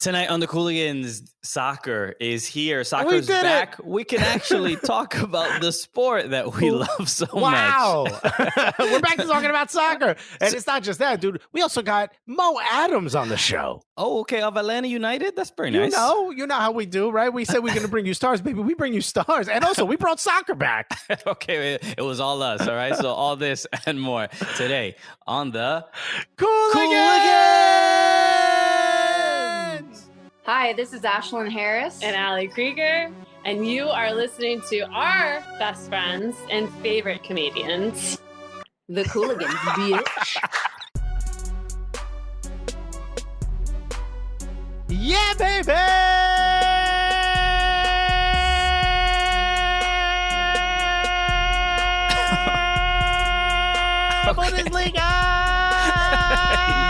Tonight on the Cooligans, soccer is here. Soccer's back. We can actually talk about the sport that we love so much. Wow. We're back to talking about soccer. And it's not just that, dude. We also got Mo Adams on the show. Oh, okay. Of Atlanta United? That's pretty nice. You know how we do, right? We said we're going to bring you stars, baby. We bring you stars. And also, we brought soccer back. Okay. It was all us, all right? So all this and more today on the Cooligans! Hi, this is Ashlyn Harris. And Allie Krieger. And you are listening to our best friends and favorite comedians, the Cooligans, bitch. Yeah, baby! Bundesliga!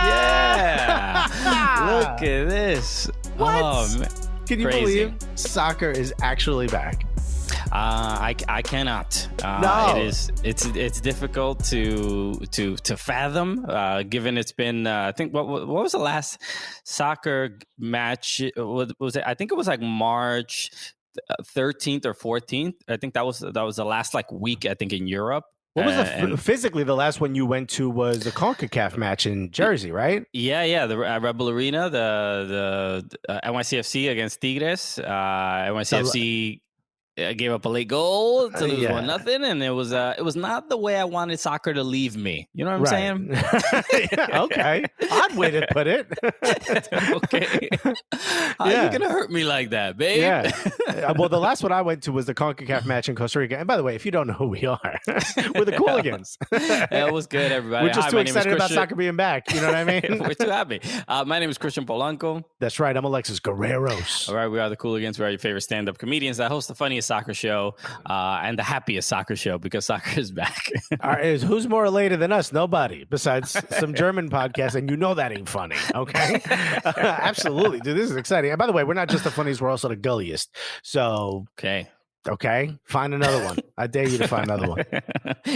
Yeah! Look at this. What? Oh, man. Can you Crazy. believe soccer is actually back? I cannot. No. It's difficult to fathom. Given it's been I think what was the last soccer match? Was it? I think it was like March 13th or 14th. I think that was the last like week. I think in Europe. What was physically the last one you went to was the CONCACAF match in Jersey, right? Yeah, the Rebel Arena, the NYCFC against Tigres. NYCFC gave up a late goal to lose 1-0, and it was not the way I wanted soccer to leave me. You know what I'm saying? Okay, odd way to put it. Okay, how are you gonna hurt me like that, babe? Yeah. Well, the last one I went to was the CONCACAF match in Costa Rica. And by the way, if you don't know who we are, we're the Cooligans. It was good, everybody. We're just too excited about soccer being back. You know what I mean? We're too happy. My name is Christian Polanco. That's right. I'm Alexis Guerreros. All right, we are the Cooligans. We are your favorite stand-up comedians that host the funniest soccer show and the happiest soccer show because soccer is back. All right, who's more elated than us? Nobody, besides some German podcast, and you know that ain't funny, okay? Absolutely, dude, this is exciting. And by the way, we're not just the funniest, we're also the gulliest. So, okay, find another one. I dare you to find another one.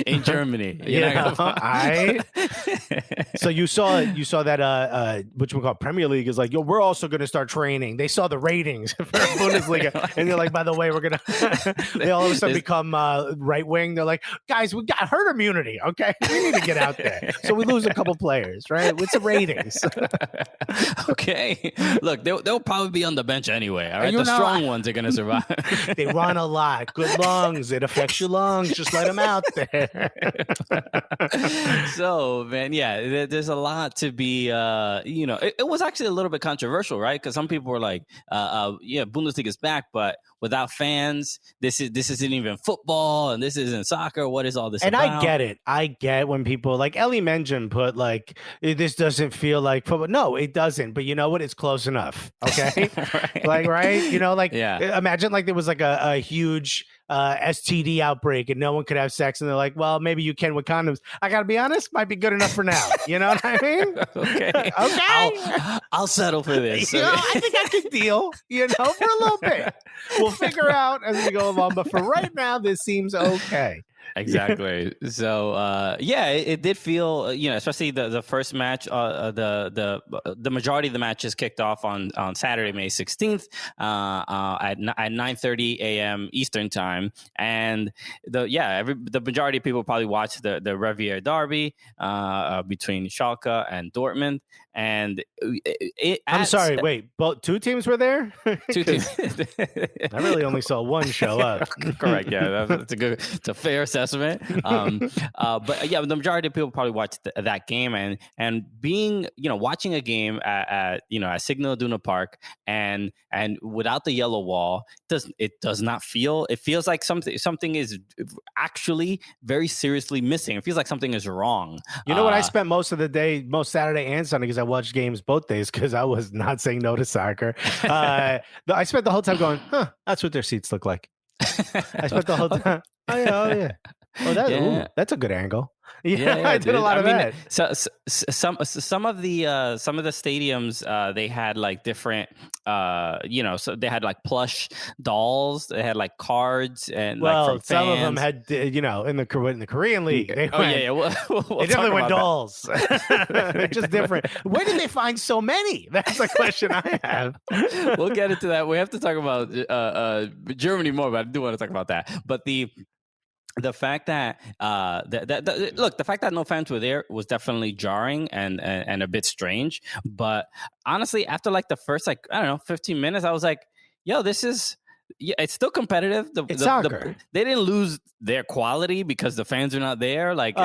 In Germany. So you saw that which we call Premier League is like, yo, we're also going to start training. They saw the ratings for Bundesliga, and they're like, by the way, we're gonna. They all of a sudden become right wing. They're like, guys, we got herd immunity. Okay, we need to get out there. So we lose a couple players, right? With the ratings. Okay, look, they'll probably be on the bench anyway. All right, the strong ones are going to survive. They run a lot. Good lungs. It affects your lungs. Just let them out there. So, man, yeah, there's a lot to be, it was actually a little bit controversial, right? Because some people were like, Bundesliga is back, but without fans, this isn't even football and this isn't soccer. What is all this about? I get it. I get when people like Ellie Mengen put like, this doesn't feel like football. No, it doesn't. But you know what? It's close enough. Okay. Right. Imagine like there was like a huge STD outbreak and no one could have sex. And they're like, well, maybe you can with condoms. I got to be honest, might be good enough for now. You know what I mean? Okay. I'll settle for this. I think I can deal, for a little bit. We'll figure out as we go along. But for right now, this seems okay. Exactly. So, it did feel, especially the first match, the majority of the matches kicked off on Saturday, May 16th, at 9:30 a.m. Eastern time. And the majority of people probably watched the Revier Derby between Schalke and Dortmund. And I'm sorry, wait, both two teams were there? Two teams. I really only saw one show up. Correct. Yeah, it's a fair assessment. But yeah, the majority of people probably watched that game and being, watching a game at Signal Iduna Park and without the yellow wall, it does not feel. It feels like something is actually very seriously missing. It feels like something is wrong. You know what? I spent most of the day, most Saturday and Sunday, because I watched games both days because I was not saying no to soccer. I spent the whole time going, that's what their seats look like. I spent the whole time. Oh yeah. Oh, that's a good angle. I did a lot of that. So some of the stadiums they had like different so they had like plush dolls, they had like cards, and like from fans. Some of them had in the Korean League. They definitely went dolls. They're just different. Where did they find so many? That's the question I have. We'll get into that. We have to talk about Germany more, but I do want to talk about that. But the fact that the fact that no fans were there was definitely jarring and a bit strange. But honestly, after like the first 15 minutes, I was like, yo, this is. Yeah, it's still competitive. It's soccer. They didn't lose their quality because the fans are not there. Like,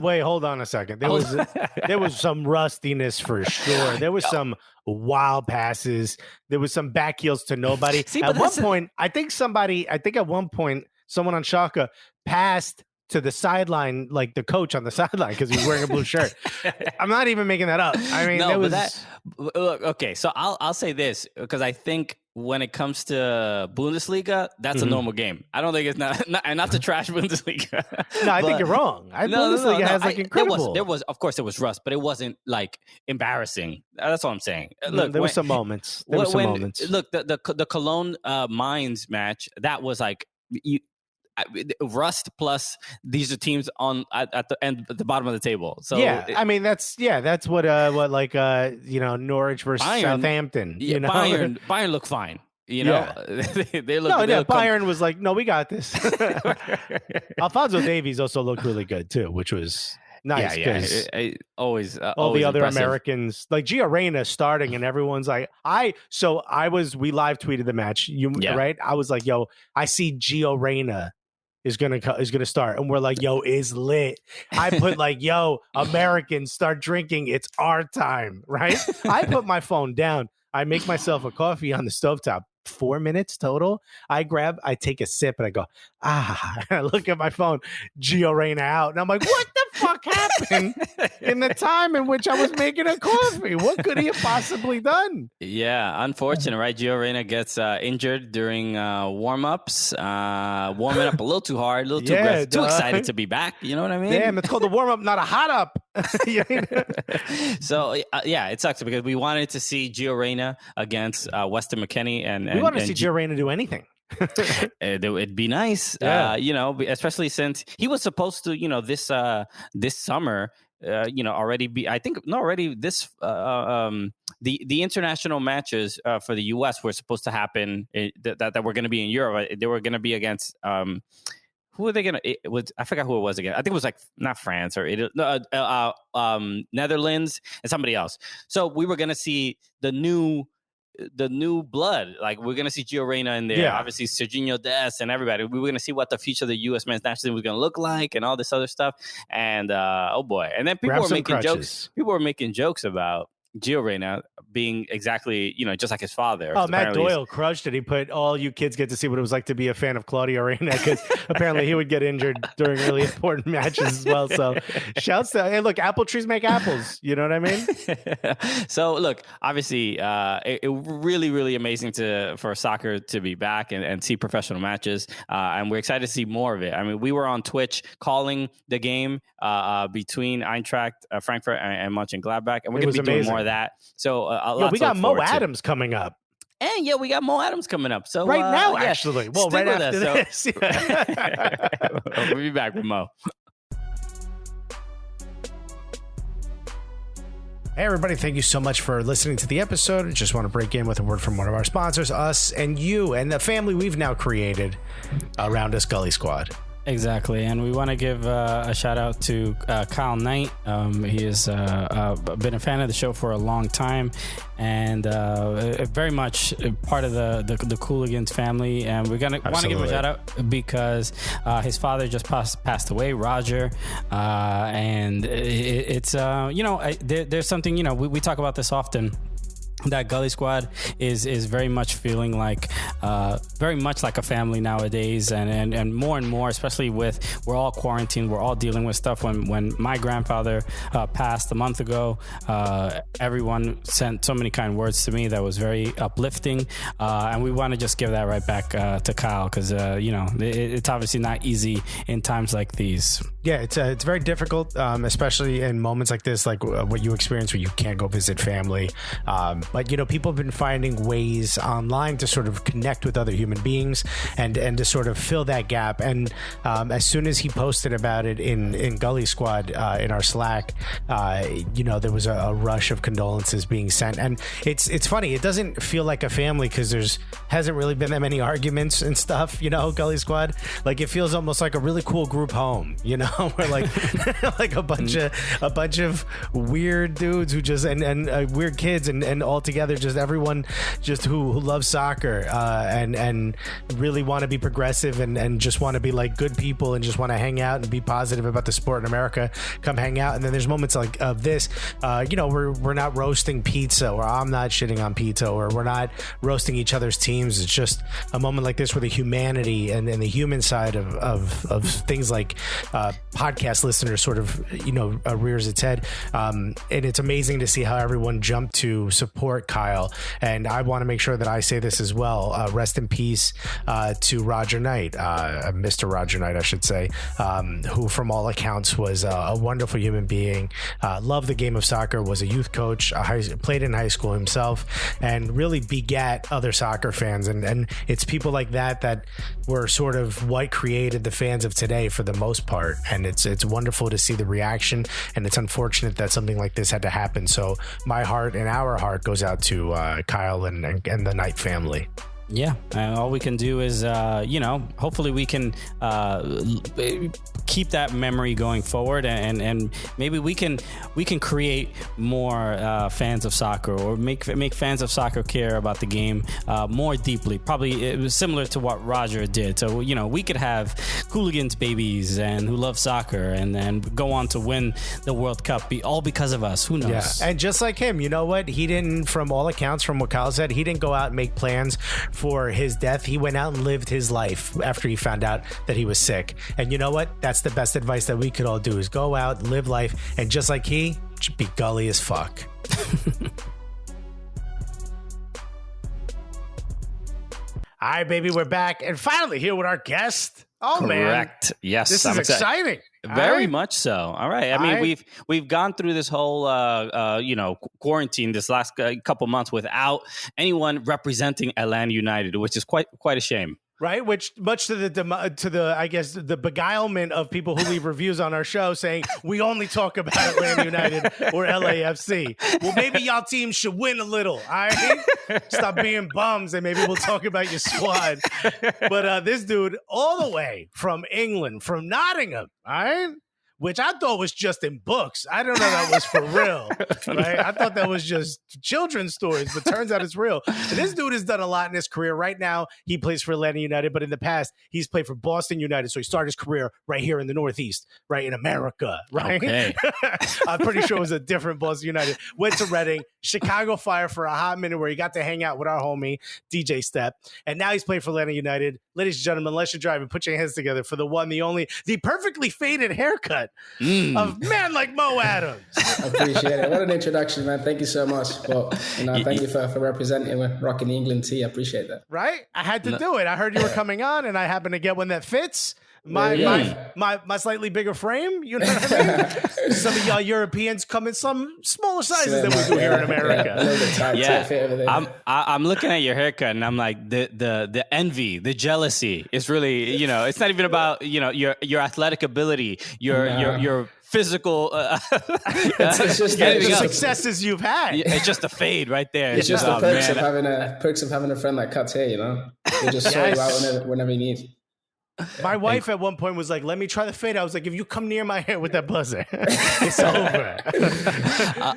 wait, hold on a second. There was some rustiness for sure. There was some wild passes. There was some back heels to nobody. At one point, I think at one point someone on Schalke passed to the sideline, like the coach on the sideline, because he was wearing a blue shirt. I'm not even making that up. I mean, okay. So I'll say this, because I think when it comes to Bundesliga, that's a normal game. I don't think it's not to trash Bundesliga. No, I think you're wrong. Bundesliga has like incredible. There was, of course, there was rust, but it wasn't like embarrassing. That's what I'm saying. Look, there were some moments. Look, the Cologne Mainz match, that was like rust plus these are teams on at the bottom of the table. So that's what Norwich versus Southampton. Bayern look fine. They look. Bayern was like, no, we got this. Alphonso Davies also looked really good too, which was nice. Always all the other impressive. Americans, like Gio Reyna starting, and everyone's like, we live tweeted the match. Right? I was like, yo, I see Gio Reyna is gonna start, and we're like, yo, is lit. I put like, yo, Americans, start drinking, it's our time, right? I put my phone down, I make myself a coffee on the stovetop. 4 minutes total. I take a sip, and I go, and I look at my phone, Gio Reyna out, and I'm like, what the fuck happened in the time in which I was making a coffee? What could he have possibly done? Yeah, unfortunate, right? Gio Reyna gets injured during warm-ups, warming up a little too hard, a little too aggressive, too excited to be back. You know what I mean? Damn, it's called a warm-up, not a hot-up. So, it sucks because we wanted to see Gio Reyna against Weston McKennie, and we want to see Gio Reyna do anything. It'd be nice, especially since he was supposed to, this summer, already be. I think already this the international matches for the U.S. were supposed to happen that were going to be in Europe. They were going to be against who were they going to? I forgot who it was again. I think it was like not France or Netherlands and somebody else. So we were going to see the new blood. Like, we're going to see Gio Reyna in there, obviously Serginho Dest and everybody. We were going to see what the future of the U.S. men's national team was going to look like and all this other stuff. And oh boy. And then people were making jokes. People were making jokes about Gio Reyna being exactly, just like his father. Oh, Matt Doyle crushed it. He put, all you kids get to see what it was like to be a fan of Claudio Reyna, because apparently he would get injured during really important matches as well. So shouts to, hey, look, apple trees make apples. You know what I mean? So look, obviously, it really, really amazing for soccer to be back and see professional matches. And we're excited to see more of it. I mean, we were on Twitch calling the game between Eintracht Frankfurt and Mönchengladbach, and we're going to be doing more of that. So we got Mo Adams coming up. And we got Mo Adams coming up. So right now, actually. Well, right after this. We'll be back with Mo. Hey, everybody. Thank you so much for listening to the episode. I just want to break in with a word from one of our sponsors, us and you and the family we've now created around us, Gully Squad. Exactly, and we want to give a shout out to Kyle Knight. He has been a fan of the show for a long time, and very much part of the Cooligans family. And we're gonna want to give him a shout out because his father just passed away, Roger, and it's there's something we talk about this often. that Gully Squad is very much feeling like very much like a family nowadays, and more, especially with we're all quarantined, we're all dealing with stuff. When my grandfather passed a month ago, everyone sent so many kind words to me that was very uplifting, and we want to just give that right back to Kyle, because it's obviously not easy in times like these. Yeah, it's very difficult, especially in moments like this, like what you experience where you can't go visit family. But, people have been finding ways online to sort of connect with other human beings and to sort of fill that gap. And as soon as he posted about it in Gully Squad in our Slack, there was a rush of condolences being sent. And it's funny. It doesn't feel like a family because hasn't really been that many arguments and stuff, Gully Squad. Like, it feels almost like a really cool group home, where like a bunch of weird dudes who just and weird kids and all together, just everyone just who loves soccer and really want to be progressive and just want to be like good people and just want to hang out and be positive about the sport in America. Come hang out. And then there's moments like of this, we're not roasting pizza, or I'm not shitting on pizza, or we're not roasting each other's teams. It's just a moment like this where the humanity and the human side of things like podcast listeners sort of rears its head, and it's amazing to see how everyone jumped to support Kyle. And I want to make sure that I say this as well. Rest in peace to Roger Knight, Mr. Roger Knight, I should say, who from all accounts was a wonderful human being, loved the game of soccer, was a youth coach, played in high school himself, and really begat other soccer fans. And it's people like that were sort of what created the fans of today for the most part. And it's wonderful to see the reaction, and it's unfortunate that something like this had to happen. So my heart and our heart goes out to Kyle and the Knight family. Yeah, all we can do is, hopefully we can keep that memory going forward, and maybe we can create more fans of soccer, or make fans of soccer care about the game more deeply. Probably it was similar to what Roger did. So we could have Cooligans babies and who love soccer, and then go on to win the World Cup, all because of us. Who knows? Yeah, and just like him, you know what? He didn't, from all accounts, from what Kyle said, he didn't go out and make plans for his death. He went out and lived his life after he found out that he was sick. And you know what? That's the best advice that we could all do, is go out, live life, and just like he, be gully as fuck. All right, baby, we're back. And finally here with our guest. Oh, Correct. man. Correct. Yes. This is exciting. Very much so. All right. I mean, we've gone through this whole quarantine this last couple months without anyone representing Atlanta United, which is quite a shame. Right, which much to the I guess the beguilement of people who leave reviews on our show saying we only talk about Atlanta United or LAFC. Well, maybe y'all teams should win a little. All right, stop being bums, and maybe we'll talk about your squad. But this dude, all the way from England, from Nottingham, all right, which I thought was just in books. I don't know that was for real, right? I thought that was just children's stories, but turns out it's real. And this dude has done a lot in his career. Right now, he plays for Atlanta United, but in the past, he's played for Boston United. So he started his career right here in the Northeast, right in America, right? Okay. I'm pretty sure it was a different Boston United. Went to Reading, Chicago Fire for a hot minute, where he got to hang out with our homie, DJ Step. And now he's playing for Atlanta United. Ladies and gentlemen, unless you're driving, put your hands together for the one, the only, the perfectly faded haircut of man like Mo Adams. I appreciate it. What an introduction, man. Thank you so much. Well, thank you for representing, rocking the England tee. I appreciate that. Right? I had to do it. I heard you were coming on, and I happened to get one that fits my slightly bigger frame. You know what I mean? Some of y'all Europeans come in some smaller sizes than we do here in America. A little bit tight, Yeah, fit over there. I'm looking at your haircut, and I'm like, the envy, the jealousy. It's really, it's not even about your athletic ability, your physical it's just the successes you've had. It's just a fade right there. It's just the perks of having a friend that cuts hair. We'll just sort you out whenever you need. My wife at one point was like, "Let me try the fade." I was like, "If you come near my hair with that buzzer, it's over."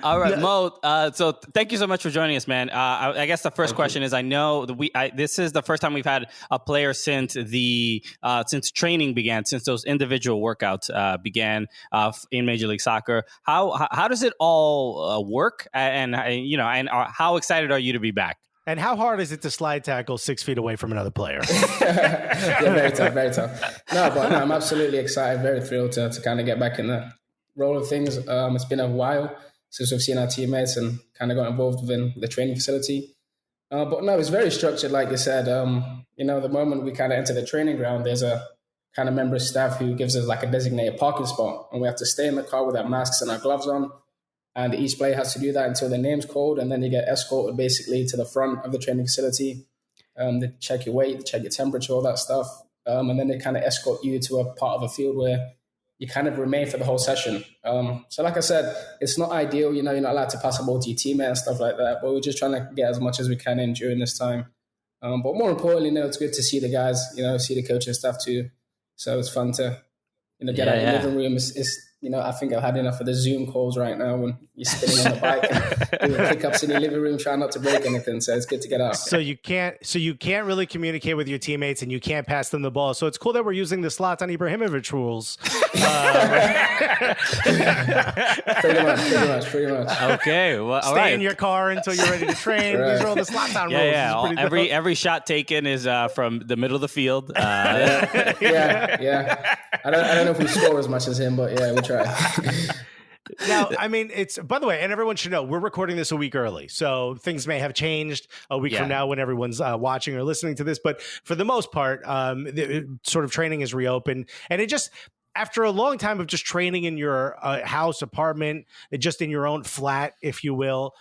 All right, Mo. So thank you so much for joining us, man. I guess the first question is: I know that this is the first time we've had a player since since training began, since those individual workouts began in Major League Soccer. How does it all work? And how excited are you to be back? And how hard is it to slide tackle 6 feet away from another player? Yeah, very tough, very tough. No, I'm absolutely excited, very thrilled to kind of get back in the role of things. It's been a while since we've seen our teammates and kind of got involved within the training facility. But no, it's very structured, like you said. The moment we kind of enter the training ground, there's a kind of member of staff who gives us like a designated parking spot, and we have to stay in the car with our masks and our gloves on. And each player has to do that until their name's called, and then you get escorted basically to the front of the training facility. They check your weight, check your temperature, all that stuff. And then they kind of escort you to a part of a field where you kind of remain for the whole session. So like I said, it's not ideal. You're not allowed to pass a ball to your teammate and stuff like that. But we're just trying to get as much as we can in during this time. But more importantly, it's good to see the guys, see the coaching staff too. So it's fun to, get out of the living room. I think I've had enough of the Zoom calls right now when you're spinning on the bike and doing pickups in your living room, trying not to break anything. So it's good to get out. So you can't really communicate with your teammates, and you can't pass them the ball. So it's cool that we're using the Zlatan Ibrahimovic rules. Pretty much. Okay. Well, all Stay right. in your car until you're ready to train. Right. These are all the Zlatan rules. Yeah. Every shot taken is from the middle of the field. Yeah. I don't know if we score as much as him, but yeah, we try. Now, I mean, it's, by the way, and everyone should know, we're recording this a week early. So things may have changed a week from now when everyone's watching or listening to this. But for the most part, sort of training is reopened. And it just, after a long time of just training in your house, apartment, just in your own flat, if you will,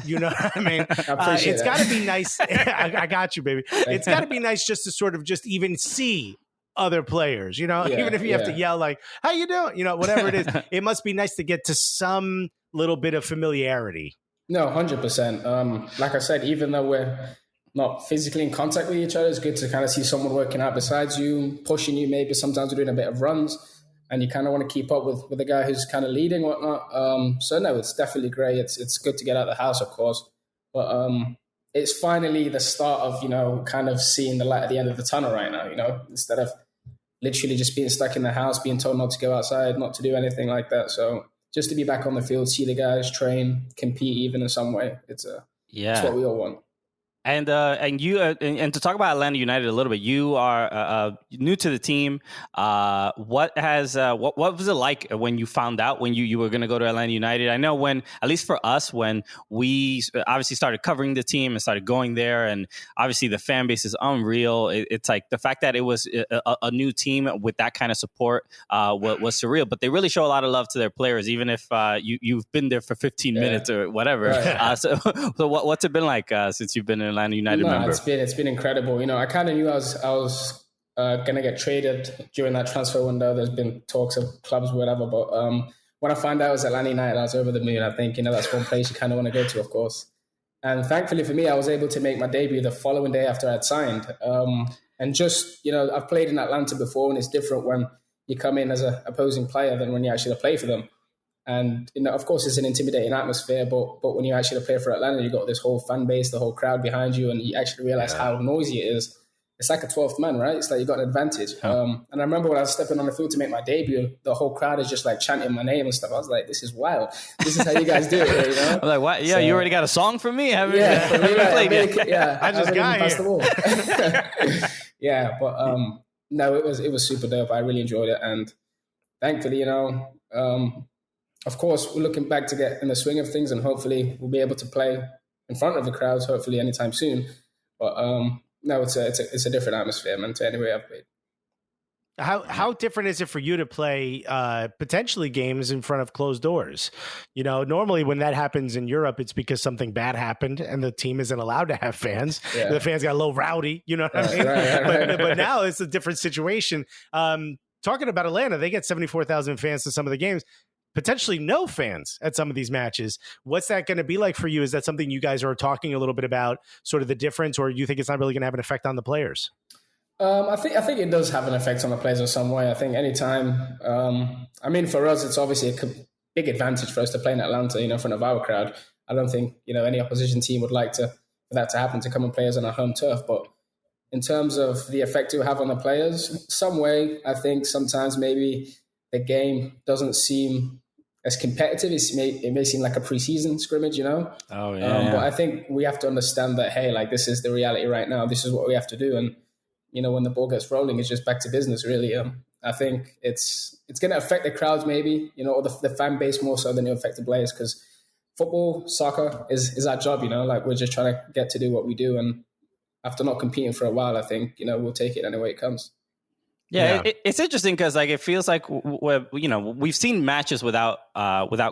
you know what I mean? It's got to be nice. I got you, baby. It's got to be nice just to sort of just even see other players, even if you have to yell like, "How you doing?" Whatever it is, it must be nice to get to some little bit of familiarity. No, 100%. Like I said, even though we're not physically in contact with each other, it's good to kind of see someone working out besides you, pushing you. Maybe sometimes we're doing a bit of runs, and you kind of want to keep up with the guy who's kind of leading, whatnot. So no, it's definitely great. It's good to get out of the house, of course, but it's finally the start of kind of seeing the light at the end of the tunnel right now. Instead of literally just being stuck in the house, being told not to go outside, not to do anything like that. So just to be back on the field, see the guys train, compete even in some way, it's what we all want. And to talk about Atlanta United a little bit, you are new to the team. What was it like when you found out when you were going to go to Atlanta United? I know when, at least for us, when we obviously started covering the team and started going there, and obviously the fan base is unreal. It's like the fact that it was a new team with that kind of support was surreal. But they really show a lot of love to their players, even if you've been there for 15 minutes or whatever. Right. So what's it been like since you've been in Atlanta United member? It's been incredible. I kind of knew I was going to get traded during that transfer window. There's been talks of clubs, whatever. But when I found out it was Atlanta United, I was over the moon. I think, that's one place you kind of want to go to, of course. And thankfully for me, I was able to make my debut the following day after I'd signed. And just, I've played in Atlanta before, and it's different when you come in as an opposing player than when you actually play for them. And, of course, it's an intimidating atmosphere, but when you actually play for Atlanta, you've got this whole fan base, the whole crowd behind you, and you actually realize how noisy it is. It's like a 12th man, right? It's like you got an advantage. And I remember when I was stepping on the field to make my debut, the whole crowd is just like chanting my name and stuff. I was like, this is wild. This is how you guys do it here, I'm like, what? Yeah, so, you already got a song for me? For me, I just got here. The ball. Yeah, but no, it was super dope. I really enjoyed it. And thankfully, of course, we're looking back to get in the swing of things, and hopefully we'll be able to play in front of the crowds, hopefully anytime soon. But no, it's a different atmosphere, man, to anywhere I've played. How different is it for you to play potentially games in front of closed doors? Normally when that happens in Europe, it's because something bad happened and the team isn't allowed to have fans. Yeah. The fans got a little rowdy, you know what I mean? Right. But now it's a different situation. Talking about Atlanta, they get 74,000 fans to some of the games. Potentially no fans at some of these matches. What's that going to be like for you? Is that something you guys are talking a little bit about, sort of the difference, or you think it's not really going to have an effect on the players? I think it does have an effect on the players in some way. I think anytime, for us, it's obviously a big advantage for us to play in Atlanta, in front of our crowd. I don't think, any opposition team would like for that to happen, to come and play us on our home turf. But in terms of the effect it will have on the players, some way, I think sometimes maybe the game doesn't seem as competitive. It may seem like a preseason scrimmage, Oh, yeah. But I think we have to understand that, hey, like, this is the reality right now. This is what we have to do. And, when the ball gets rolling, it's just back to business, really. I think it's going to affect the crowds maybe, or the fan base more so than it affect the players, because football, soccer is our job, like, we're just trying to get to do what we do. And after not competing for a while, I think, we'll take it any way it comes. Yeah. It's interesting because, like, it feels like we've seen matches without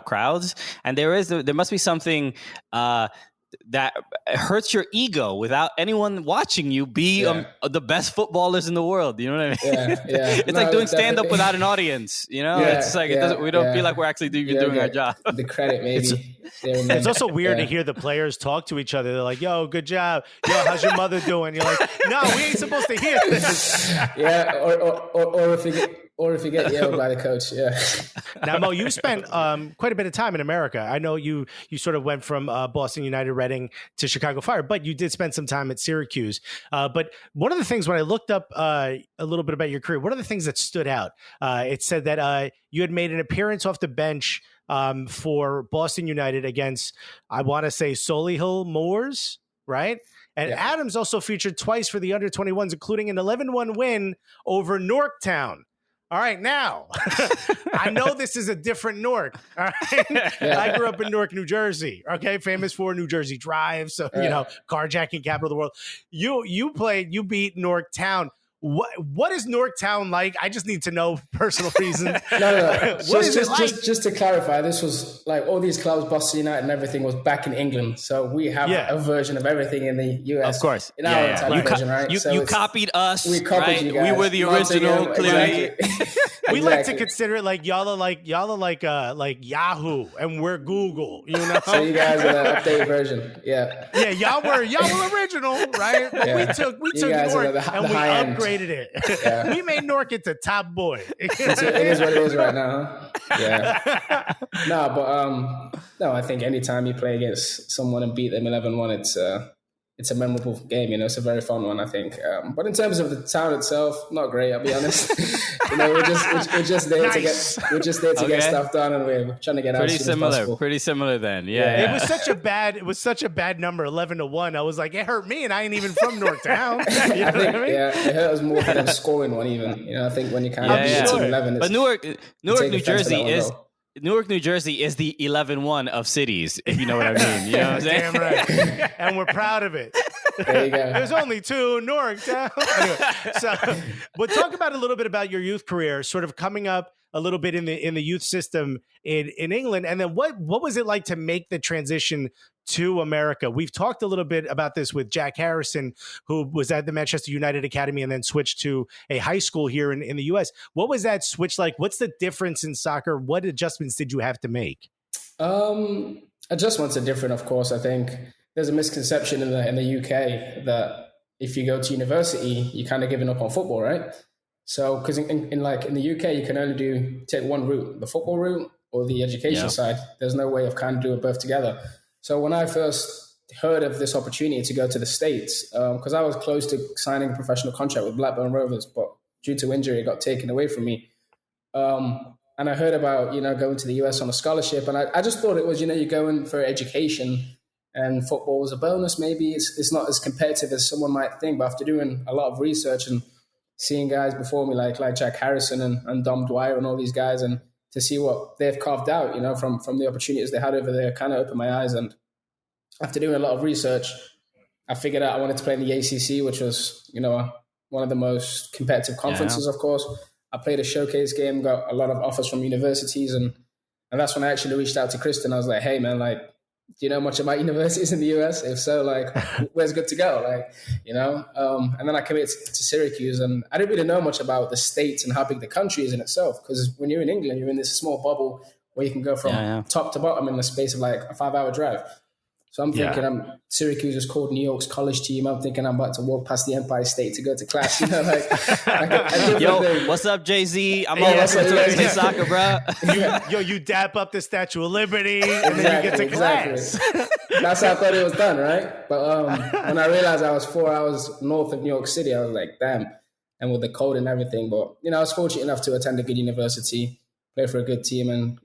crowds, and there must be something that hurts your ego without anyone watching you be the best footballers in the world. You know what I mean? Yeah. It's like doing stand up without an audience. It's like we don't feel like we're actually doing our job. The credit, maybe. It's also weird to hear the players talk to each other. They're like, "Yo, good job. Yo, how's your mother doing?" You're like, "No, we ain't supposed to hear this." Yeah, or if you get yelled by the coach. Yeah. Now, Mo, you spent quite a bit of time in America. I know you sort of went from Boston United, Reading to Chicago Fire, but you did spend some time at Syracuse. But one of the things when I looked up a little bit about your career, one of the things that stood out, it said that you had made an appearance off the bench for Boston United against, I want to say, Solihull Moors, right? And Adams also featured twice for the under-21s, including an 11-1 win over Norktown. All right, now, I know this is a different Newark. All right? I grew up in Newark, New Jersey, okay? Famous for New Jersey Drive, so, carjacking capital of the world. You beat Norktown. What is Norktown like? I just need to know personal reasons. No. Just to clarify, this was like all these clubs, Boston United and everything, was back in England. So we have a version of everything in the US. Of course. In our version, right? You copied us. We copied you guys. We were the original, clearly. Exactly. We like to consider it like y'all are like Yahoo and we're Google, So you guys are the updated version. Yeah. Yeah, y'all were original, right? But we took Newark and we upgraded it. Yeah. We made Newark into top boy. It is what it is right now. Huh? Yeah. No, I think anytime you play against someone and beat them 11-1, it's a memorable game. It's a very fun one, I think. But in terms of the town itself, not great. I'll be honest. We're just there to get stuff done, and we're trying to get out as soon as possible. Pretty similar then. Yeah. It was such a bad number, 11-1. I was like, it hurt me, and I ain't even from Norktown. I think it hurt us more for them scoring one. Even I think when you kind of beat Team 11, but Newark, New Jersey is. Newark, New Jersey is the 11-1 of cities, if you know what I mean. You know what I'm saying? Damn right. And we're proud of it. There you go. There's only 2 Newark. Anyway, but talk about a little bit about your youth career, sort of coming up a little bit in the youth system in England. And then what was it like to make the transition to America? We've talked a little bit about this with Jack Harrison, who was at the Manchester United Academy and then switched to a high school here in the U.S. What was that switch like? What's the difference in soccer? What adjustments did you have to make? Adjustments are different, of course. I think there's a misconception in the UK that if you go to university, you're kind of giving up on football, right? So, because in the UK, you can only take one route, the football route or the education side. There's no way of kind of doing both together. So when I first heard of this opportunity to go to the States, because I was close to signing a professional contract with Blackburn Rovers, but due to injury, it got taken away from me. And I heard about, going to the US on a scholarship. And I just thought it was, you're going for education and football was a bonus. Maybe it's not as competitive as someone might think. But after doing a lot of research and seeing guys before me like Jack Harrison and Dom Dwyer and all these guys, and to see what they've carved out, from the opportunities they had over there, kind of opened my eyes. And after doing a lot of research, I figured out I wanted to play in the ACC, which was, one of the most competitive conferences, of course. I played a showcase game, got a lot of offers from universities, and that's when I actually reached out to Kristen. I was like, hey, man, do you know much about universities in the US? If so, where's good to go? And then I committed to Syracuse, and I didn't really know much about the States and how big the country is in itself. Because when you're in England, you're in this small bubble where you can go from top to bottom in the space of a 5-hour drive. So I'm thinking Syracuse is called New York's college team. I'm thinking I'm about to walk past the Empire State to go to class. You know, like a yo, thing. what's up, Jay-Z? I'm all to soccer, bro. You dap up the Statue of Liberty and then you get to class. That's how I thought it was done, right? But when I realized I was 4 hours north of New York City, I was like, damn. And with the code and everything. But, I was fortunate enough to attend a good university, play for a good team, and,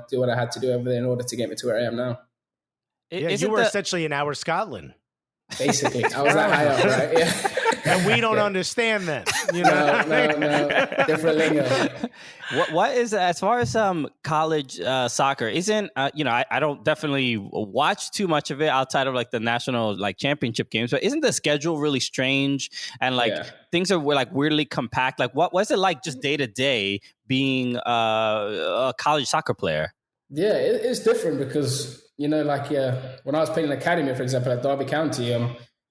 do what I had to do over there in order to get me to where I am now. You were essentially in our Scotland. Basically. I was that high up, right? Yeah. And we don't understand that. No. Different lingo. What is, as far as college soccer, isn't, I don't definitely watch too much of it outside of like the national like championship games, but isn't the schedule really strange and things are like weirdly compact? Like what's it like just day to day being a college soccer player? Yeah, it's different because, when I was playing in academy, for example, at Derby County,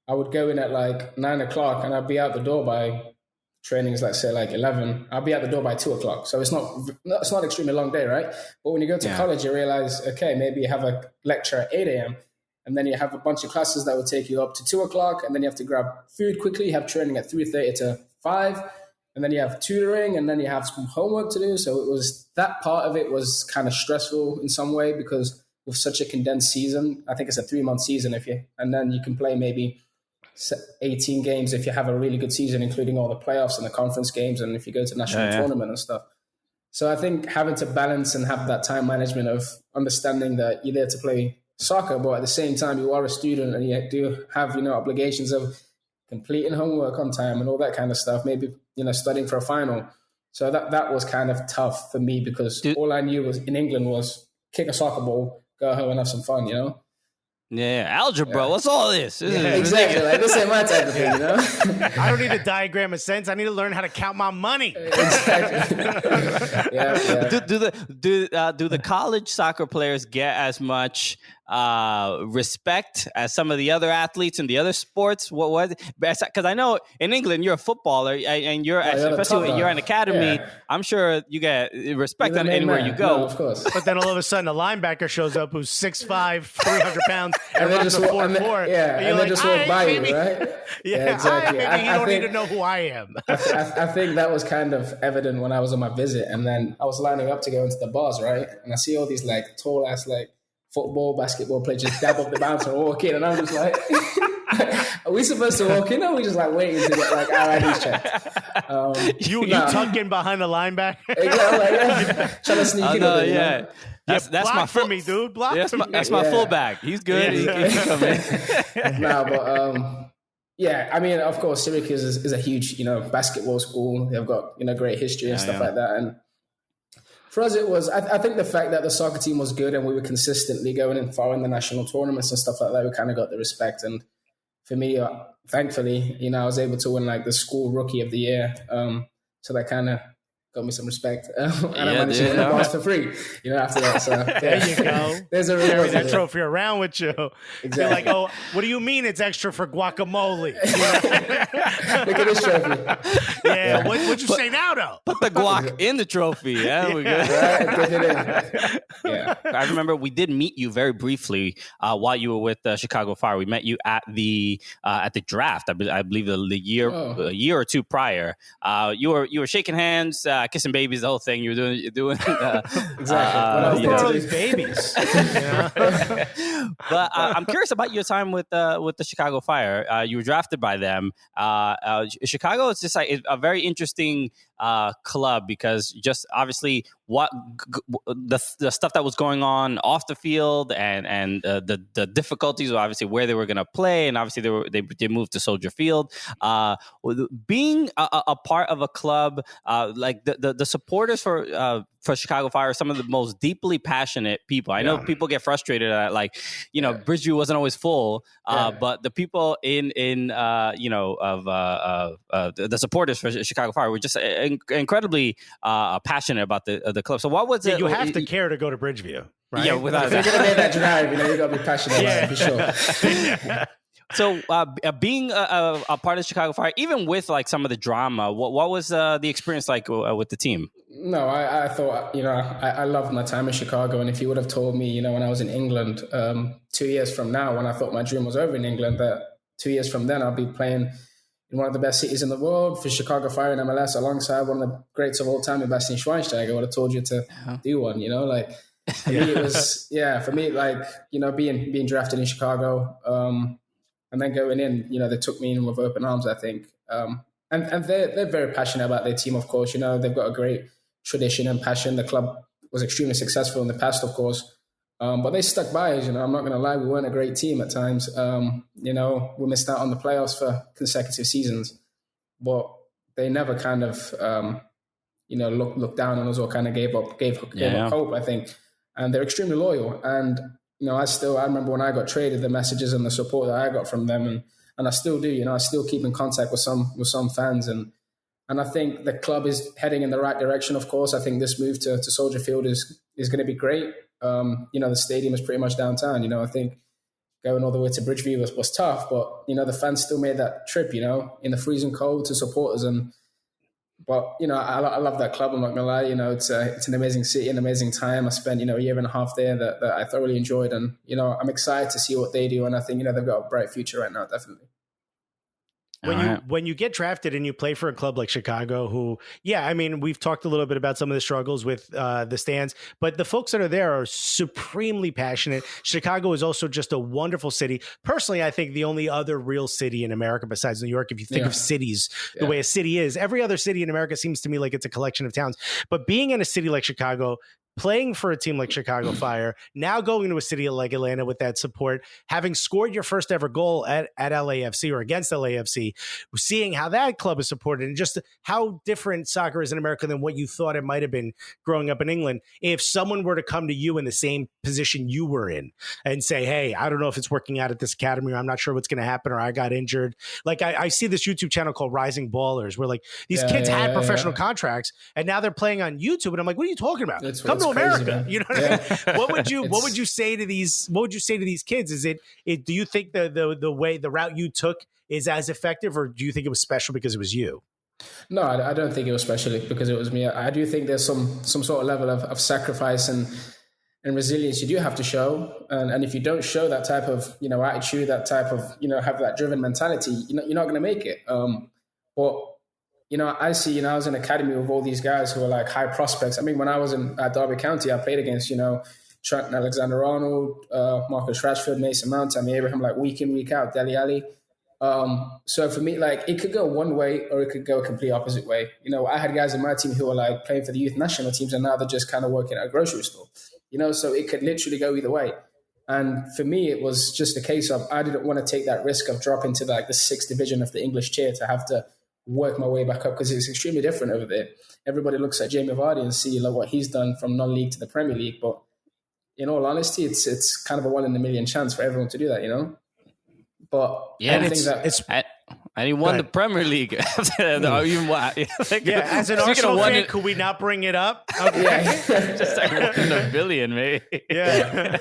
I would go in at like 9 o'clock and I'd be out the door by trainings, let's say like 11. I'll be out the door by 2 o'clock. So it's not an extremely long day, right? But when you go to college, you realize, okay, maybe you have a lecture at 8 a.m. and then you have a bunch of classes that will take you up to 2 o'clock. And then you have to grab food quickly. You have training at 3:30 to 5. And then you have tutoring and then you have some homework to do. So that part of it was kind of stressful in some way because with such a condensed season, I think it's a 3-month season and then you can play maybe 18 games if you have a really good season, including all the playoffs and the conference games, and if you go to national tournament and stuff. So I think having to balance and have that time management of understanding that you're there to play soccer, but at the same time you are a student and you do have obligations of completing homework on time and all that kind of stuff. Maybe studying for a final. So that was kind of tough for me because all I knew was in England was kick a soccer ball, go home and have some fun. Yeah, algebra. What's all this? Exactly. Like, this ain't my type of thing, I don't need a diagram of sense. I need to learn how to count my money. Exactly. Do the college soccer players get as much respect as some of the other athletes in the other sports? What? Because I know in England you're a footballer and especially when you're in academy. Yeah. I'm sure you get respect anywhere you go. No, of course. But then all of a sudden a linebacker shows up who's 6'5", 300 pounds, and runs a 4-4. And they just walk by you, right? Yeah, exactly. Maybe you don't need to know who I am. I think that was kind of evident when I was on my visit, and then I was lining up to go into the bars, right? And I see all these like tall ass like football, basketball players just dab up the bouncer and walk in, and I'm just like, are we supposed to walk in, or are we just like waiting to get like our IDs checked? You tuck in behind the linebacker? Exactly, trying to sneak in. Yeah. That's my for me, dude. Block that's my, that's my fullback. He's good. Yeah. He come in. No, but I mean, of course, Syracuse is a huge, basketball school. They've got, great history and stuff like that. And for us, it was, I think the fact that the soccer team was good and we were consistently going in far in the national tournaments and stuff like that, we kind of got the respect. And for me, thankfully, I was able to win like the school rookie of the year. So that kind of got me some respect. And I managed to win the bars for free, after that. So there you go. There's a carry that trophy around with you. Exactly. You're like, oh, what do you mean it's extra for guacamole? Look at this trophy. Yeah. What'd you say now, though? Put the guac in the trophy. Yeah, we good. Right, get it in. Yeah. I remember we did meet you very briefly while you were with Chicago Fire. We met you at the draft. I believe a year or two prior. You were shaking hands. Kissing babies, the whole thing. You were doing exactly. All these babies. But I'm curious about your time with the Chicago Fire. You were drafted by them. Chicago is just like a very interesting club because just obviously the stuff that was going on off the field and the difficulties of obviously where they were going to play, and obviously they moved to Soldier Field. Being a part of a club like the supporters for Chicago Fire are some of the most deeply passionate people. I know people get frustrated at Bridgeview wasn't always full, but the people in the supporters for Chicago Fire were just incredibly passionate about the club. So what was it? You have to care to go to Bridgeview, right? Yeah, without if you're gonna make that drive, you got to be passionate about it for sure. So being a part of Chicago Fire, even with like some of the drama, what was the experience like with the team? No, I thought, I loved my time in Chicago. And if you would have told me, when I was in England 2 years from now, when I thought my dream was over in England, that 2 years from then I'll be playing in one of the best cities in the world for Chicago Fire and MLS alongside one of the greats of all time, Bastian Schweinsteiger, I would have told you to do one, like for me, it was, being drafted in Chicago and then going in, they took me in with open arms, I think. And they're very passionate about their team, of course. They've got a great tradition and passion. The club was extremely successful in the past, of course. But they stuck by us, I'm not going to lie. We weren't a great team at times. We missed out on the playoffs for consecutive seasons. But they never kind of, looked down on us or kind of gave up hope, I think. And they're extremely loyal. And, I remember when I got traded, the messages and the support that I got from them. And I still do, I still keep in contact with some fans. And I think the club is heading in the right direction, of course. I think this move to Soldier Field is going to be great. The stadium is pretty much downtown. I think going all the way to Bridgeview was tough, but, the fans still made that trip, in the freezing cold to support us. But I love that club, I'm not going to lie. It's an amazing city, an amazing time. I spent, a year and a half there that I thoroughly enjoyed. And, I'm excited to see what they do. And I think, they've got a bright future right now, definitely. When you get drafted and you play for a club like Chicago, who, we've talked a little bit about some of the struggles with the stands, but the folks that are there are supremely passionate. Chicago is also just a wonderful city. Personally, I think the only other real city in America besides New York, if you think of cities, the way a city is, every other city in America seems to me like it's a collection of towns. But being in a city like Chicago, playing for a team like Chicago Fire, now going to a city like Atlanta with that support, having scored your first ever goal at LAFC or against LAFC, seeing how that club is supported and just how different soccer is in America than what you thought it might have been growing up in England. If someone were to come to you in the same position you were in and say, hey, I don't know if it's working out at this academy, or I'm not sure what's going to happen, or I got injured. Like I see this YouTube channel called Rising Ballers where like these kids had professional contracts and now they're playing on YouTube. And I'm like, what are you talking about? Come to America. You know what I mean? What would you say to these kids? Is it do you think the route you took is as effective, or do you think it was special because it was you? No, I don't think it was special because it was me. I do think there's some sort of level of sacrifice and resilience you do have to show. And if you don't show that type of, attitude, that type of, have that driven mentality, you're not going to make it. But I see, I was in an academy with all these guys who are like high prospects. I mean, when I was at Derby County, I played against, Trent Alexander-Arnold, Marcus Rashford, Mason Mount, Tammy Abraham, like week in, week out, Dele Alli. So for me, like it could go one way or it could go a complete opposite way. I had guys in my team who were like playing for the youth national teams and now they're just kind of working at a grocery store, so it could literally go either way. And for me, it was just a case of, I didn't want to take that risk of dropping to like the 6th division of the English tier to have to work my way back up because it's extremely different over there. Everybody looks at Jamie Vardy and see like what he's done from non-league to the Premier League. But in all honesty, it's kind of a 1 in a million chance for everyone to do that, But and he won the Premier League. As an Arsenal fan, could we not bring it up? Okay. Just like 1 in a billion, maybe. Yeah.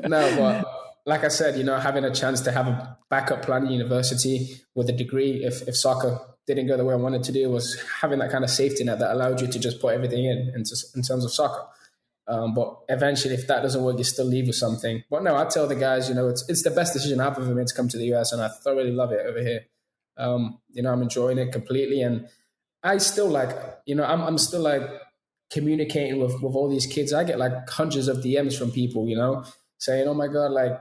No, but like I said, having a chance to have a backup plan at university with a degree, if soccer didn't go the way I wanted to do, was having that kind of safety net that allowed you to just put everything in terms of soccer. But eventually, if that doesn't work, you still leave with something. But no, I tell the guys, it's the best decision I've ever made to come to the US, and I thoroughly love it over here. I'm enjoying it completely, and I still I'm still communicating with all these kids. I get like hundreds of DMs from people, saying, "Oh my God, like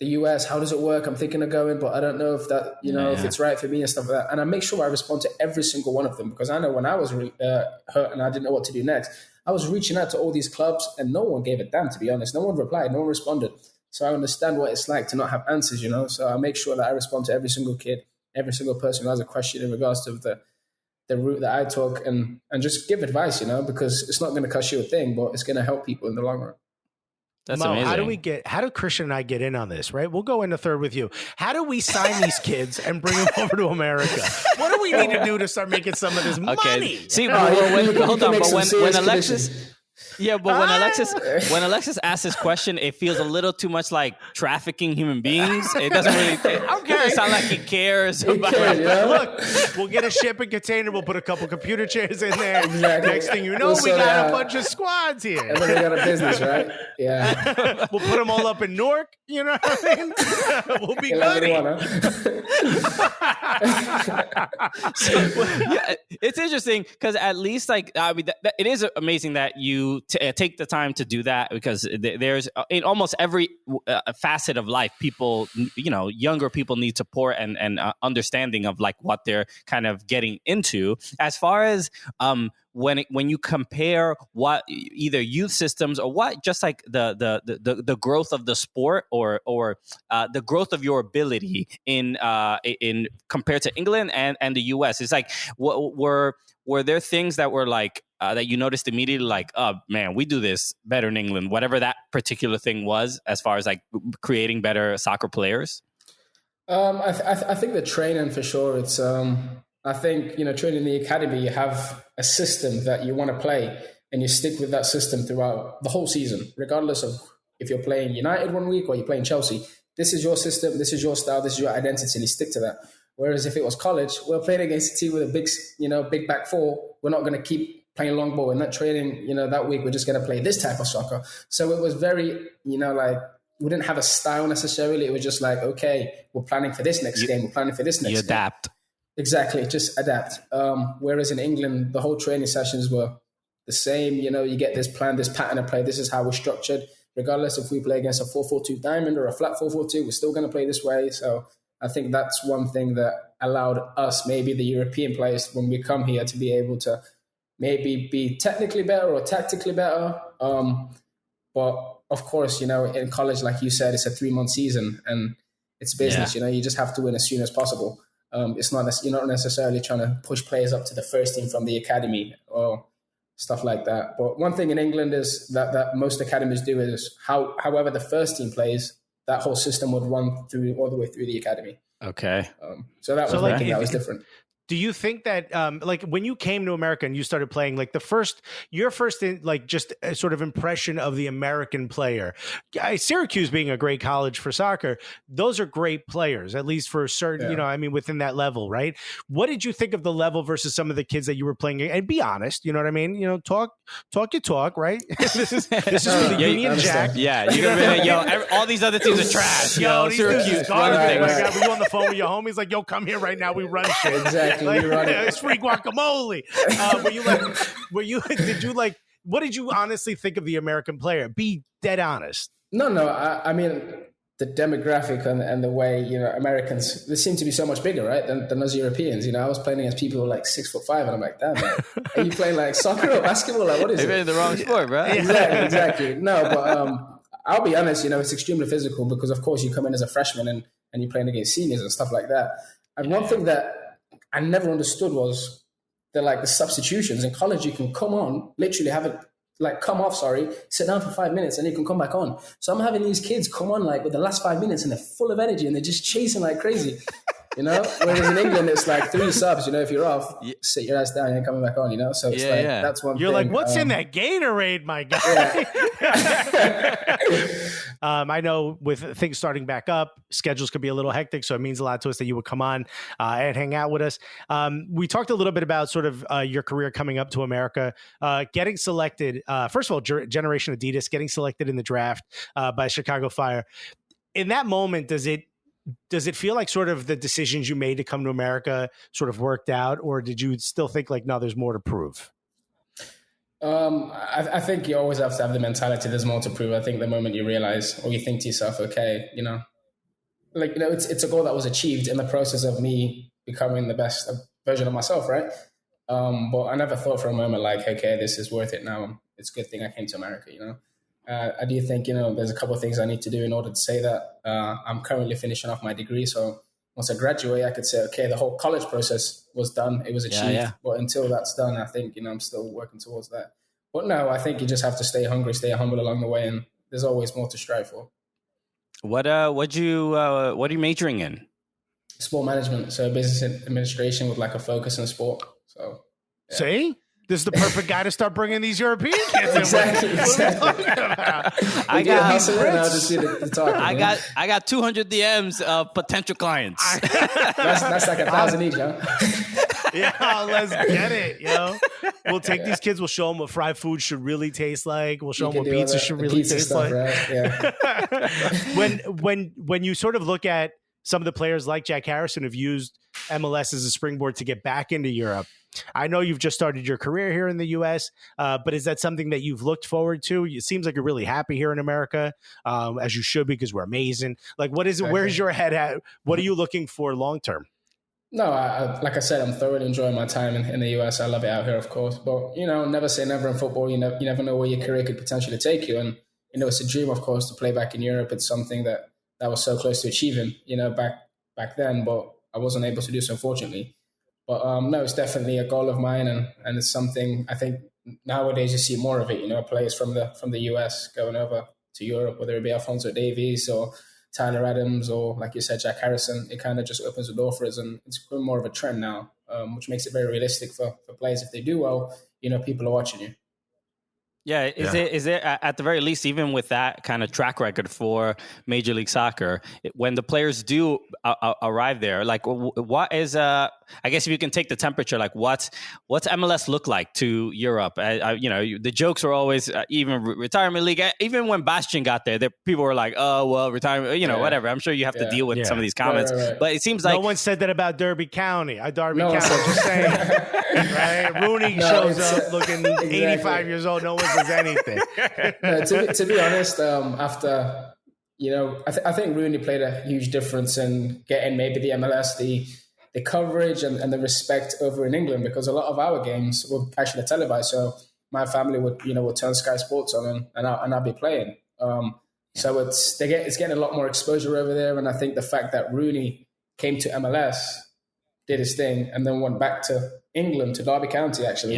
the US, how does it work? I'm thinking of going, but I don't know if that, if it's right for me and stuff like that." And I make sure I respond to every single one of them because I know when I was hurt and I didn't know what to do next, I was reaching out to all these clubs and no one gave a damn, to be honest. No one replied, no one responded. So I understand what it's like to not have answers, So I make sure that I respond to every single kid, every single person who has a question in regards to the route that I took and just give advice, because it's not going to cost you a thing, but it's going to help people in the long run. That's Mo, amazing. how do Christian and I get in on this, right? We'll go into third with you. How do we sign these kids and bring them over to America? What do we need to do to start making some of this money? See, hold on, but when Alexis... Yeah, but when Alexis asks this question, it feels a little too much like trafficking human beings. It doesn't really sound like he cares. Look, we'll get a shipping container. We'll put a couple computer chairs in there. Exactly. Next thing you know, we got a bunch of squads here. And then they got a business, right? Yeah. We'll put them all up in Newark. You know what I mean? We'll be good. It's interesting because at least it is amazing that you take the time to do that, because there's in almost every facet of life, people, younger people need support and understanding of like what they're kind of getting into. As far as when you compare what either youth systems or what just like the growth of the sport or the growth of your ability in compared to England and the US, it's like were there things that were like that you noticed immediately, like, oh man, we do this better in England, whatever that particular thing was, as far as like creating better soccer players? I think the training for sure. It's I think, training in the academy, you have a system that you want to play and you stick with that system throughout the whole season, regardless of if you're playing United one week or you're playing Chelsea. This is your system, this is your style, this is your identity, and you stick to that. Whereas if it was college, we're playing against a team with a big back four. We're not going to keep playing long ball. In that training, that week, we're just going to play this type of soccer. So it was very, like, we didn't have a style necessarily. It was just like, okay, we're planning for this next game. We're planning for this next game. You adapt. Exactly, just adapt. Whereas in England, the whole training sessions were the same. You get this plan, this pattern of play. This is how we're structured. Regardless if we play against a 4-4-2 diamond or a flat 4-4-2, we're still going to play this way. So I think that's one thing that allowed us, maybe the European players, when we come here, to be able to maybe be technically better or tactically better. But of course, in college, like you said, it's a 3-month season and it's business. Yeah. You just have to win as soon as possible. It's not, you're not necessarily trying to push players up to the first team from the academy or stuff like that. But one thing in England is that most academies do is however the first team plays, that whole system would run through all the way through the academy. Okay. So that was that was different. Do you think that, like, when you came to America and you started playing, like your first just a sort of impression of the American player, Syracuse being a great college for soccer, those are great players, at least for certain, within that level, right? What did you think of the level versus some of the kids that you were playing? And be honest, you know what I mean? Talk your talk, right? this is for the Union Jack. Yeah, you're gonna be all these other teams are trash. Syracuse, run things. We on the phone with your homies, like, yo, come here right now. We run shit. Exactly. It's free guacamole. What did you honestly think of the American player? Be dead honest. No. I mean, the demographic and the way, Americans, they seem to be so much bigger, right, than us Europeans. I was playing against people who were like 6'5", and I'm like, damn, man, are you playing like soccer or basketball? Like, what is it? You're in the wrong sport, bro. Exactly. No, but I'll be honest, it's extremely physical because, of course, you come in as a freshman and you're playing against seniors and stuff like that. And one thing that I never understood was the substitutions. In college, you can come on, literally sit down for 5 minutes and you can come back on. So I'm having these kids come on with the last 5 minutes and they're full of energy and they're just chasing like crazy, Whereas in England, it's like 3 subs, if you're off, sit your ass down and you're coming back on, So it's that's one thing. You're like, what's in that Gatorade, my guy? Yeah. I know with things starting back up, schedules could be a little hectic, so it means a lot to us that you would come on and hang out with us. We talked a little bit about sort of your career coming up to America, getting selected, first of all, Generation Adidas, getting selected in the draft by Chicago Fire. In that moment, does it feel like sort of the decisions you made to come to America sort of worked out, or did you still think like, no, there's more to prove? I think you always have to have the mentality there's more to prove. I think the moment you realize or you think to yourself, okay, it's a goal that was achieved in the process of me becoming the best version of myself, right? But I never thought for a moment like, okay, this is worth it now. It's a good thing I came to America, I do think, there's a couple of things I need to do in order to say that. I'm currently finishing off my degree. So once I graduate, I could say, okay, the whole college process was done. It was achieved. Yeah. But until that's done, I think, I'm still working towards that. But no, I think you just have to stay hungry, stay humble along the way. And there's always more to strive for. What are you majoring in? Sport management. So business administration with like a focus in sport. So, yeah. See? This is the perfect guy to start bringing these European kids in. Exactly. I got 200 DMs of potential clients. That's like 1,000 each, huh? Yeah, let's get it, yo. We'll take these kids. We'll show them what fried food should really taste like. We'll show them what pizza should really taste like. Right? Yeah. when you sort of look at some of the players like Jack Harrison who've used MLS as a springboard to get back into Europe, I know you've just started your career here in the U.S., but is that something that you've looked forward to? It seems like you're really happy here in America, as you should be, because we're amazing. Like, what is it? Where's your head at? What are you looking for long term? No, like I said, I'm thoroughly enjoying my time in the US. I love it out here, of course. But, never say never in football. You never know where your career could potentially take you. And, it's a dream, of course, to play back in Europe. It's something that was so close to achieving, back then. But I wasn't able to do so, unfortunately. But, no, it's definitely a goal of mine. And it's something I think nowadays you see more of it, players from the US going over to Europe, whether it be Alphonso Davies or Tyler Adams or, like you said, Jack Harrison. It kind of just opens the door for us, and it's becoming more of a trend now, which makes it very realistic for players. If they do well, people are watching you. Yeah, is it at the very least, even with that kind of track record for Major League Soccer, when the players do arrive there, like what is I guess if you can take the temperature, like what's MLS look like to Europe? The jokes were always even retirement league. Even when Bastian got there, people were like, "Oh well, retirement," whatever. I'm sure you have to deal with some of these comments, right. But it seems like no one said that about Derby County. County, just saying. Right? Rooney shows up looking 85 years old. No one says anything. No, to be honest, after I think Rooney played a huge difference in getting maybe the MLS the coverage and the respect over in England, because a lot of our games were actually televised. So my family would turn Sky Sports on and I'll be playing. So it's getting a lot more exposure over there. And I think the fact that Rooney came to MLS, did his thing, and then went back to England, to Derby County actually,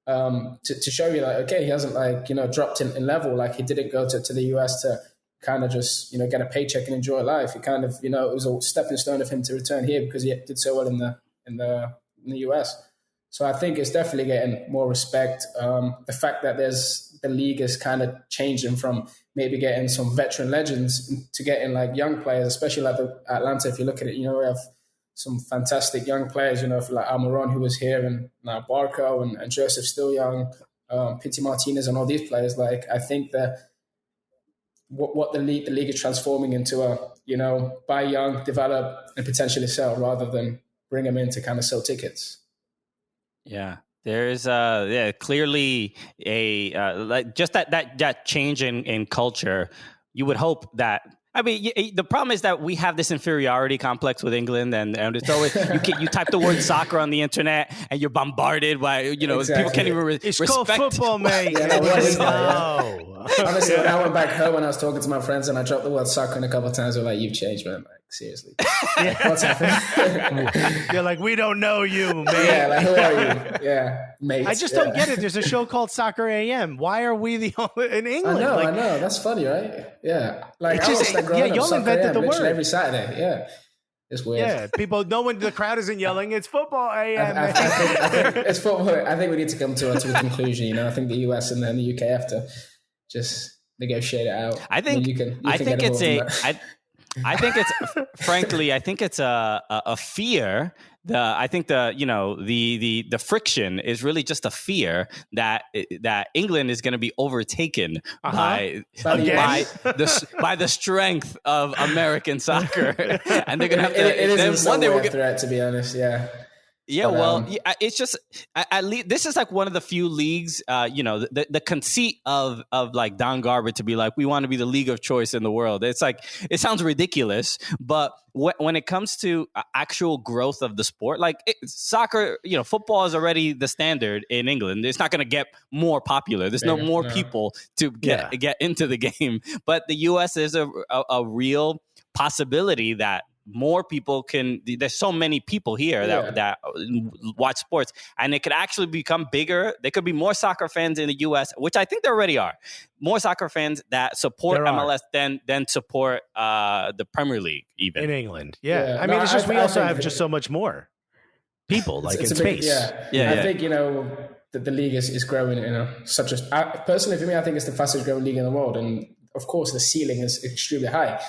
to show you like, okay, he hasn't dropped in level. Like he didn't go to the US to kind of just get a paycheck and enjoy life. He kind of it was a stepping stone of him to return here because he did so well in the US. So I think it's definitely getting more respect. The fact that the league is kind of changing from maybe getting some veteran legends to getting like young players, especially like the Atlanta. If you look at it, we have some fantastic young players, like Almiron, who was here, and now Barco and Joseph still young, Pity Martinez and all these players. Like, I think that what the league is transforming into buy young, develop, and potentially sell, rather than bring them in to kind of sell tickets. Yeah. There's clearly a like just that change in culture. You would hope that. I mean, the problem is that we have this inferiority complex with England, and it's always you type the word soccer on the internet and you're bombarded by exactly. People can't even it's respect called football, mate. Honestly, when I went back home and I was talking to my friends and I dropped the word soccer a couple of times, they're like, "You've changed, man. Like, seriously, like, what's happening?" You're like, "We don't know you, man." Yeah, like, who are you? Yeah, mate. I just don't get it. There's a show called Soccer AM. Why are we the only in England? I know. That's funny, right? Yeah, like I was like growing up, y'all invented the word every Saturday. Yeah. It's weird. Yeah, people, the crowd isn't yelling. It's football AM. I think it's football. I think we need to come to a conclusion. I think the US and then the UK have to just negotiate it out. I think frankly, I think it's a fear. I think the friction is really just a fear that England is going to be overtaken by the strength of American soccer, and they're going to have to. It is one day we'll get threat, to be honest. Yeah. Yeah, well, it's just at least this is like one of the few leagues, the conceit of like Don Garber to be like, we want to be the league of choice in the world. It's like, it sounds ridiculous, but when it comes to actual growth of the sport, like soccer, football is already the standard in England. It's not going to get more popular. There's no more people to get into the game, but the US is a real possibility that more people can. There's so many people here that watch sports, and it could actually become bigger. There could be more soccer fans in the U.S., which I think there already are. More soccer fans that support MLS than support the Premier League, even in England. Yeah. I mean, it's just we also have just so much more people, like in space. I think the league is growing such a personally for me, I think it's the fastest growing league in the world, and of course the ceiling is extremely high.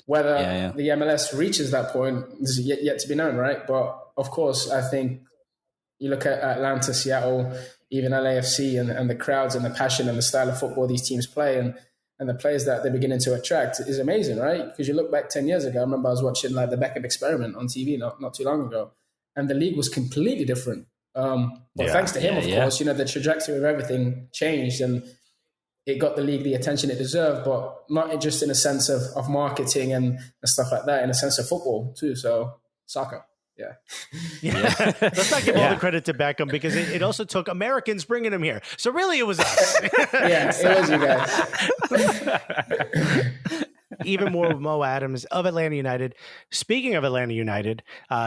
Whether the MLS reaches that point is yet to be known, right? But of course, I think you look at Atlanta, Seattle, even LAFC, and the crowds and the passion and the style of football these teams play, and the players that they're beginning to attract is amazing, right? Because you look back 10 years ago, I remember I was watching like the Beckham Experiment on TV not too long ago, and the league was completely different. Thanks to him, of course, the trajectory of everything changed, and it got the league the attention it deserved, but not just in a sense of marketing and stuff like that, in a sense of football too. So soccer. Yeah. Let's not give all the credit to Beckham, because it also took Americans bringing him here. So really it was us. It was you guys. Even more with Mo Adams of Atlanta United. Speaking of Atlanta United,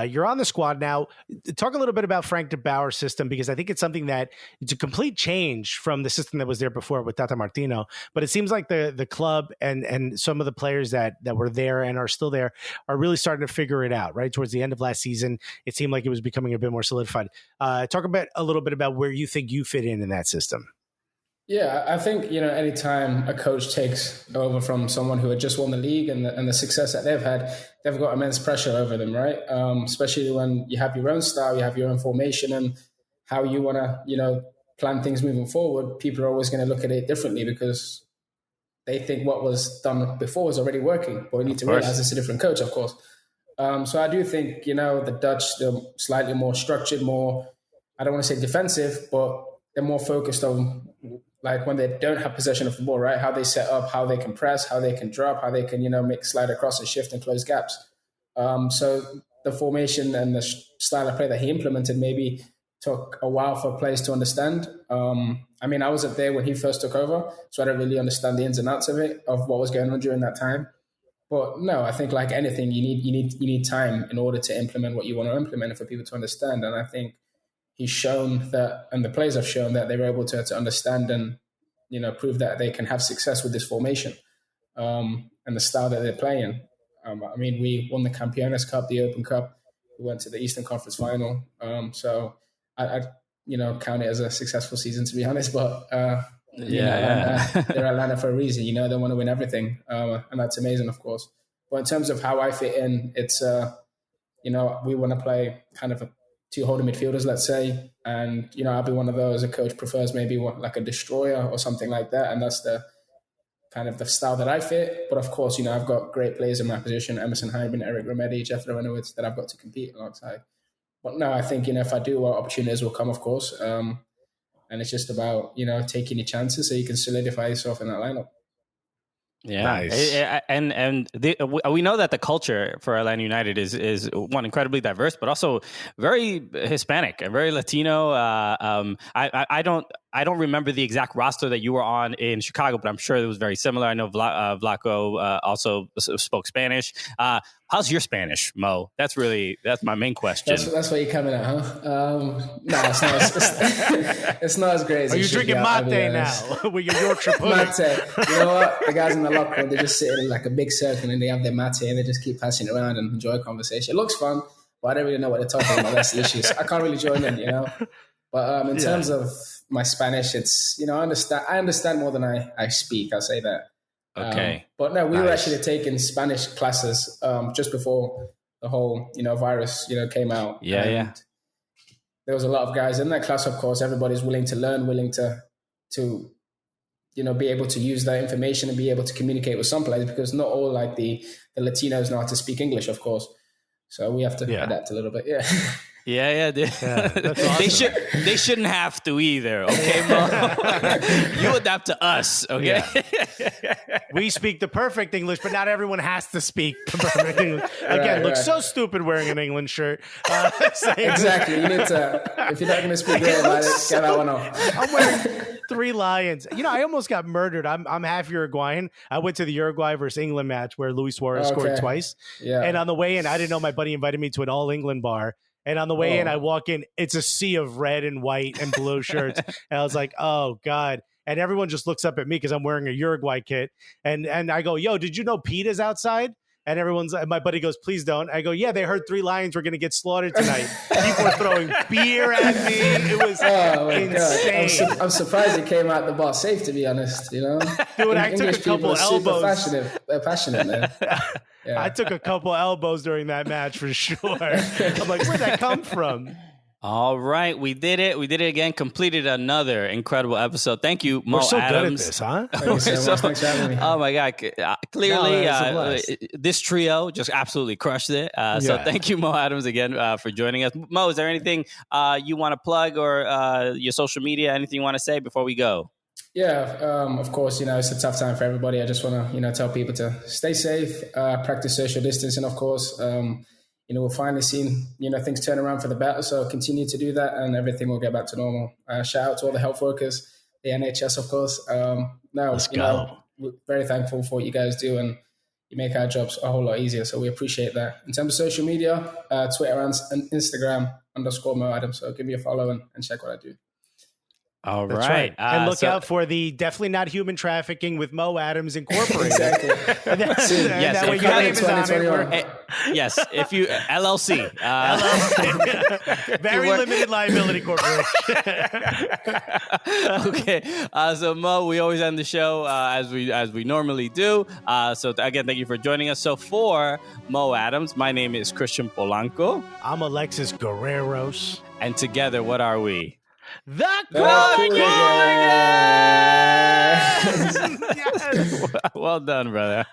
you're on the squad now. Talk a little bit about Frank de Boer's system, because I think it's something that it's a complete change from the system that was there before with Tata Martino. But it seems like the club and some of the players that were there and are still there are really starting to figure it out, right? Towards the end of last season, it seemed like it was becoming a bit more solidified. Talk a little bit about where you think you fit in that system. Yeah, I think, anytime a coach takes over from someone who had just won the league and the success that they've had, they've got immense pressure over them, right? Especially when you have your own style, you have your own formation, and how you want to, plan things moving forward. People are always going to look at it differently because they think what was done before is already working. But we need to realize it's a different coach, of course. So I do think, the Dutch, they're slightly more structured, more, I don't want to say defensive, but they're more focused on, like, when they don't have possession of the ball, right? How they set up, how they can press, how they can drop, how they can, make slide across and shift and close gaps. So the formation and the style of play that he implemented maybe took a while for players to understand. I wasn't there when he first took over, so I don't really understand the ins and outs of it, of what was going on during that time. But no, I think like anything, you need time in order to implement what you want to implement and for people to understand. And I think he's shown that, and the players have shown that they were able to understand and, prove that they can have success with this formation and the style that they're playing. We won the Campeones Cup, the Open Cup. We went to the Eastern Conference Final. So I count it as a successful season, to be honest. But they're Atlanta for a reason. They want to win everything, and that's amazing, of course. But in terms of how I fit in, it's we want to play kind of two holding midfielders, let's say, and I'll be one of those a coach prefers, maybe like a destroyer or something like that, and that's the kind of the style that I fit. But of course, I've got great players in my position: Emerson Hyman, Eric Remedi, Jeff Lorenowitz, that I've got to compete alongside. But no, I think if I do, opportunities will come, of course, and it's just about taking your chances so you can solidify yourself in that lineup. Yeah, nice. And we know that the culture for Atlanta United is one, incredibly diverse, but also very Hispanic and very Latino. I don't remember the exact roster that you were on in Chicago, but I'm sure it was very similar. I know Vlaco also spoke Spanish. How's your Spanish, Mo? That's my main question. That's what you're coming at, huh? No, it's not as great as Are you drinking mate now with your Yorkshire pudding? Mate. You know what? The guys in the locker room, they're just sitting in like a big circle and they have their mate and they just keep passing it around and enjoy a conversation. It looks fun, but I don't really know what they're talking about. That's the issue. So I can't really join in, But in terms of my Spanish, it's, I understand more than I speak. I'll say that. Okay. But no, we were actually taking Spanish classes just before the whole, virus, came out. Yeah. There was a lot of guys in that class, of course. Everybody's willing to learn, willing to be able to use that information and be able to communicate with some players, because not all like the Latinos know how to speak English, of course. So we have to adapt a little bit. Yeah. Yeah. That's awesome. They shouldn't have to either. Okay, Mo? You adapt to us. Okay. Yeah. We speak the perfect English, but not everyone has to speak perfect English. Again, looks so stupid wearing an England shirt. Exactly. You need to, if you're not going to speak good about it, get that one off. I'm wearing 3 lions. I almost got murdered. I'm half Uruguayan. I went to the Uruguay versus England match where Luis Suarez scored twice. Yeah. And on the way in, I didn't know my buddy invited me to an all England bar. And on the way in, I walk in, it's a sea of red and white and blue shirts. And I was like, oh, God. And everyone just looks up at me because I'm wearing a Uruguay kit. And I go, yo, did you know Pete is outside? And my buddy goes, please don't. I go, yeah, they heard 3 Lions were going to get slaughtered tonight. People were throwing beer at me. It was insane. I'm surprised it came out the bar safe, to be honest. Dude, I took a couple elbows. They're passionate, man. Yeah. I took a couple elbows during that match for sure. I'm like, where'd that come from? All right, we did it. We did it again. Completed another incredible episode. Thank you, Mo We're so Adams. good at this, huh? Thank you so much. Thanks for having me. Oh my God! Clearly, it's this trio just absolutely crushed it. So thank you, Mo Adams, again for joining us. Mo, is there anything you want to plug or your social media? Anything you want to say before we go? Yeah, of course. It's a tough time for everybody. I just want to tell people to stay safe, practice social distancing, of course. We're finally seeing, things turn around for the better. So continue to do that and everything will get back to normal. Shout out to all the health workers, the NHS, of course. Let's go. We're very thankful for what you guys do and you make our jobs a whole lot easier. So we appreciate that. In terms of social media, Twitter and Instagram _Mo Adams. So give me a follow and check what I do. All That's right. And look out for the Definitely Not Human Trafficking with Mo Adams Incorporated. Exactly. Yes, that way your name is on it. Yes, if you LLC. Very limited liability corporation. Okay. So Mo, we always end the show as we normally do. So again, thank you for joining us. So for Mo Adams, my name is Christian Polanco. I'm Alexis Guerreros. And together, what are we? The Cooligans! Yes! Well done, brother.